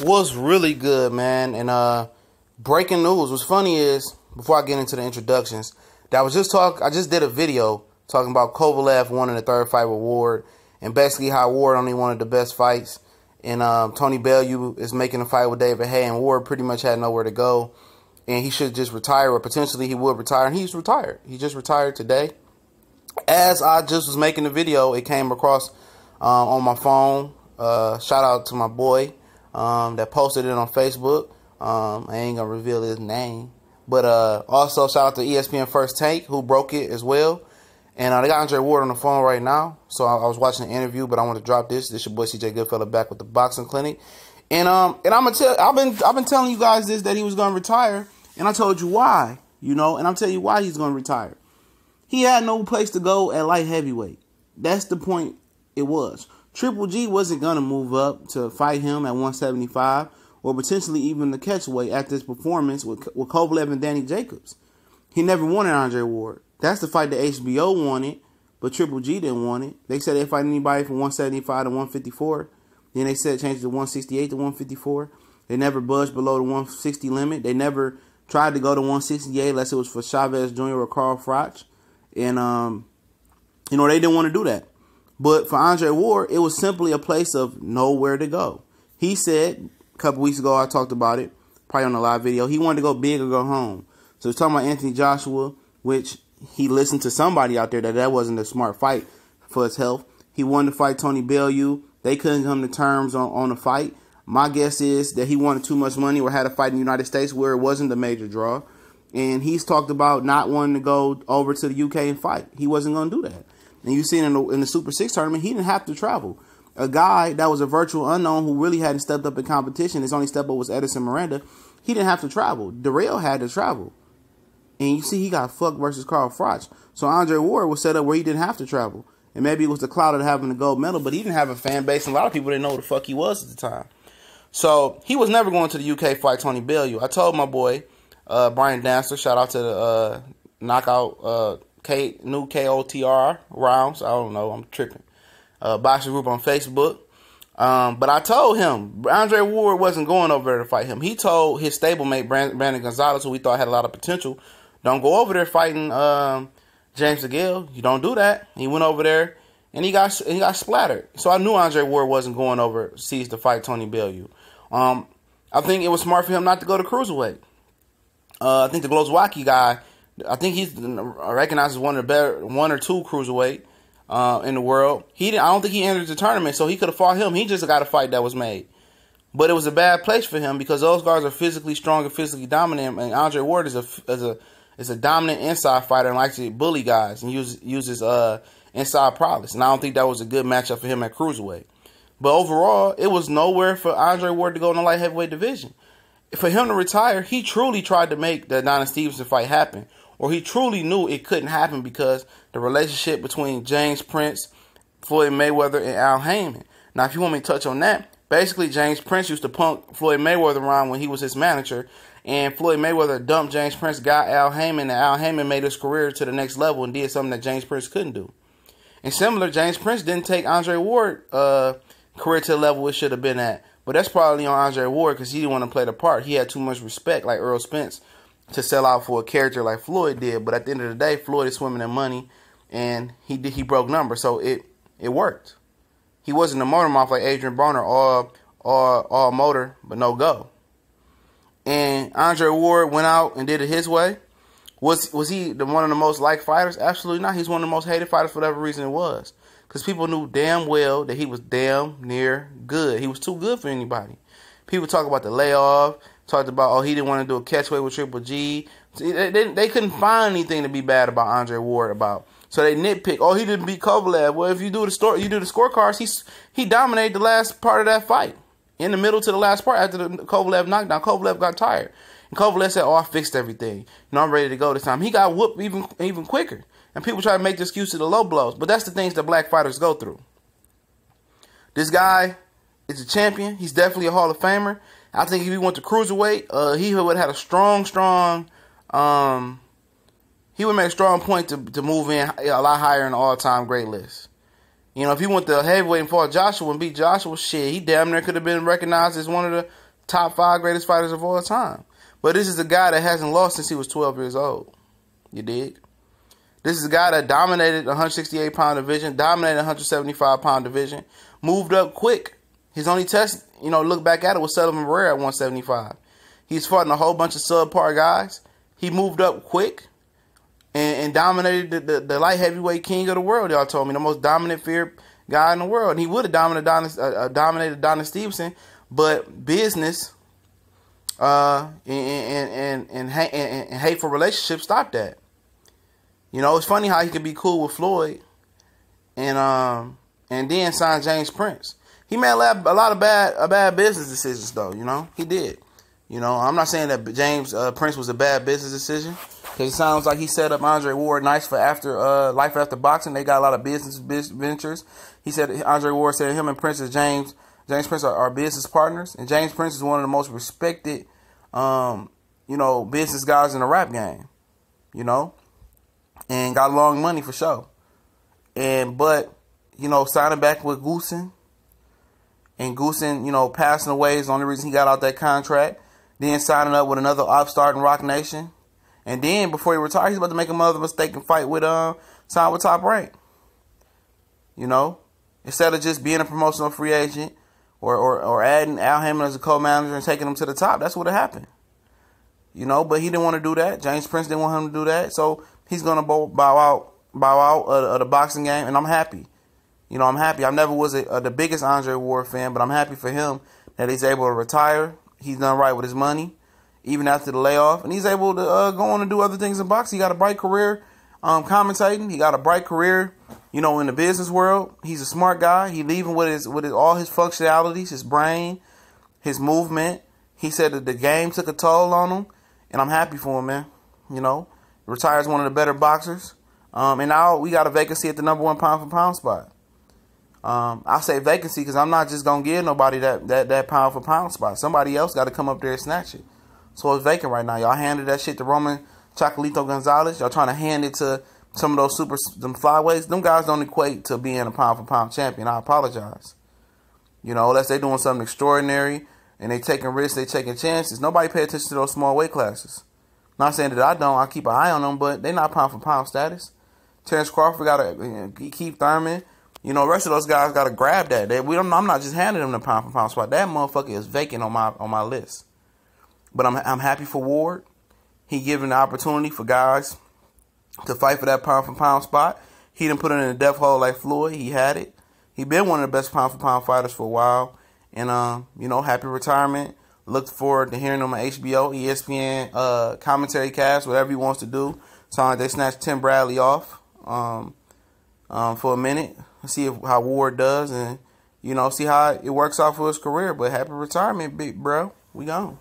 was really good, man. And breaking news. What's funny is, before I get into the introductions, I just did a video talking about Kovalev winning the third fight with Ward, and basically how Ward only wanted the best fights, and Tony Bellew is making a fight with David Haye, and Ward pretty much had nowhere to go, and he should just retire, or potentially he would retire, and he's retired. He just retired today. As I just was making the video, it came across on my phone. Shout out to my boy that posted it on Facebook. I ain't gonna reveal his name, but also shout out to ESPN First Take, who broke it as well. And they got Andre Ward on the phone right now, so I was watching the interview, but I want to drop this. This your boy CJ Goodfella back with the boxing clinic, and I'm gonna tell. I've been telling you guys this, that he was gonna retire, and I told you why, and I'm telling you why he's gonna retire. He had no place to go at light heavyweight. That's the point. It was Triple G wasn't gonna move up to fight him at 175, or potentially even the catchweight at this performance with Kovalev and Danny Jacobs. He never wanted Andre Ward. That's the fight that HBO wanted, but Triple G didn't want it. They said they'd fight anybody from 175 to 154. Then they said change it to 168 to 154. They never budged below the 160 limit. They never tried to go to 168 unless it was for Chavez Jr. or Carl Froch. And, they didn't want to do that. But for Andre Ward, it was simply a place of nowhere to go. He said, a couple weeks ago, I talked about it, probably on a live video, he wanted to go big or go home. So he's talking about Anthony Joshua, which he listened to somebody out there that wasn't a smart fight for his health. He wanted to fight Tony Bellew. They couldn't come to terms on a fight. My guess is that he wanted too much money or had a fight in the United States where it wasn't a major draw. And he's talked about not wanting to go over to the UK and fight. He wasn't going to do that. And you seen in the Super 6 tournament, he didn't have to travel. A guy that was a virtual unknown who really hadn't stepped up in competition, his only step up was Edison Miranda, he didn't have to travel. Darrell had to travel. And you see he got fucked versus Carl Froch. So Andre Ward was set up where he didn't have to travel. And maybe it was the cloud of having the gold medal, but he didn't have a fan base, and a lot of people didn't know who the fuck he was at the time. So he was never going to the UK fight Tony Bellew. I told my boy, Brian Dancer, shout out to the Knockout new KOTR rounds. I don't know, I'm tripping. Boxing group on Facebook. But I told him Andre Ward wasn't going over there to fight him. He told his stablemate Brandon Gonzalez, who we thought had a lot of potential, don't go over there fighting James DeGale. You don't do that. He went over there and he got splattered. So I knew Andre Ward wasn't going overseas to fight Tony Bellew. I think it was smart for him not to go to cruiserweight. I think the Glowacki guy, I think he's recognized as one of the better one or two cruiserweight in the world. I don't think he entered the tournament, so he could have fought him. He just got a fight that was made. But it was a bad place for him because those guys are physically strong and physically dominant, and Andre Ward is a dominant inside fighter and likes to bully guys and uses inside prowess. And I don't think that was a good matchup for him at cruiserweight. But overall, it was nowhere for Andre Ward to go in the light heavyweight division. For him to retire, he truly tried to make the Adonis Stevenson fight happen. Or he truly knew it couldn't happen because the relationship between James Prince, Floyd Mayweather, and Al Heyman. Now, if you want me to touch on that, basically James Prince used to punk Floyd Mayweather around when he was his manager, and Floyd Mayweather dumped James Prince, got Al Heyman, and Al Heyman made his career to the next level and did something that James Prince couldn't do. And similar, James Prince didn't take Andre Ward's career to the level it should have been at. But that's probably on Andre Ward because he didn't want to play the part. He had too much respect, like Earl Spence, to sell out for a character like Floyd did. But at the end of the day, Floyd is swimming in money, and he broke numbers, so it worked. He wasn't a motor mouth like Adrian Broner, all motor but no go. And Andre Ward went out and did it his way. Was he one of the most liked fighters? Absolutely not. He's one of the most hated fighters for whatever reason it was. Because people knew damn well that he was damn near good. He was too good for anybody. People talk about the layoff, talked about, he didn't want to do a catchweight with Triple G. They couldn't find anything to be bad about Andre Ward about. So they nitpick, he didn't beat Kovalev. Well, if you do the scorecards, he dominated the last part of that fight. In the middle to the last part after the Kovalev knockdown, Kovalev got tired. And Kovalev said, I fixed everything. I'm ready to go this time. He got whooped even quicker. And people try to make the excuse of the low blows. But that's the things that black fighters go through. This guy is a champion. He's definitely a Hall of Famer. I think if he went to cruiserweight, he would have had a strong, he would make a strong point to move in a lot higher in the all-time great list. If he went to heavyweight and fought Joshua and beat Joshua, shit, he damn near could have been recognized as one of the top 5 greatest fighters of all time. But this is a guy that hasn't lost since he was 12 years old. You dig? This is a guy that dominated the 168-pound division, dominated the 175-pound division, moved up quick. His only test, look back at it, was Sullivan Barrera at 175. He's fought in a whole bunch of subpar guys. He moved up quick and dominated the light heavyweight king of the world, y'all told me. The most dominant feared guy in the world. And he would have dominated Donna Stevenson, but business and hateful relationships stopped that. It's funny how he could be cool with Floyd and then sign James Prince. He made a lot of bad business decisions, though. He did. I'm not saying that James Prince was a bad business decision, because it sounds like he set up Andre Ward nice for life after boxing. They got a lot of business ventures. He said Andre Ward said him and Prince is James Prince are business partners, and James Prince is one of the most respected business guys in the rap game. And got long money for sure. But signing back with Goosen, and Goosen, passing away is the only reason he got out that contract. Then signing up with another upstart in Rock Nation. And then before he retired, he's about to make another mistake and fight with sign with Top Rank. Instead of just being a promotional free agent or adding Al Hammond as a co-manager and taking him to the top, that's what happened. But he didn't want to do that. James Prince didn't want him to do that. So he's gonna bow out of the boxing game, and I'm happy. I'm happy. I never was the biggest Andre Ward fan, but I'm happy for him that he's able to retire. He's done right with his money, even after the layoff, and he's able to go on and do other things in boxing. He got a bright career commentating. He got a bright career, in the business world. He's a smart guy. He leaving with all his functionalities, his brain, his movement. He said that the game took a toll on him, and I'm happy for him, man. Retires one of the better boxers. And now we got a vacancy at the #1 pound-for-pound spot. I say vacancy because I'm not just going to give nobody that pound-for-pound spot. Somebody else got to come up there and snatch it. So it's vacant right now. Y'all handed that shit to Roman Chocolito Gonzalez. Y'all trying to hand it to some of those them flyweights. Them guys don't equate to being a pound-for-pound champion. I apologize. Unless they doing something extraordinary and they taking risks, they taking chances. Nobody pay attention to those small weight classes. Not saying that I don't. I keep an eye on them, but they not pound-for-pound status. Terrence Crawford got to Keith Thurman. The rest of those guys got to grab that. I'm not just handing them the pound-for-pound spot. That motherfucker is vacant on my list. But I'm happy for Ward. He giving the opportunity for guys to fight for that pound-for-pound spot. He didn't put it in a death hole like Floyd. He had it. He been one of the best pound-for-pound fighters for a while. And, happy retirement. Look forward to hearing him on HBO, ESPN, commentary cast, whatever he wants to do. Sounds like they snatched Tim Bradley off for a minute. See how Ward does and, see how it works out for his career. But happy retirement, big bro. We gone.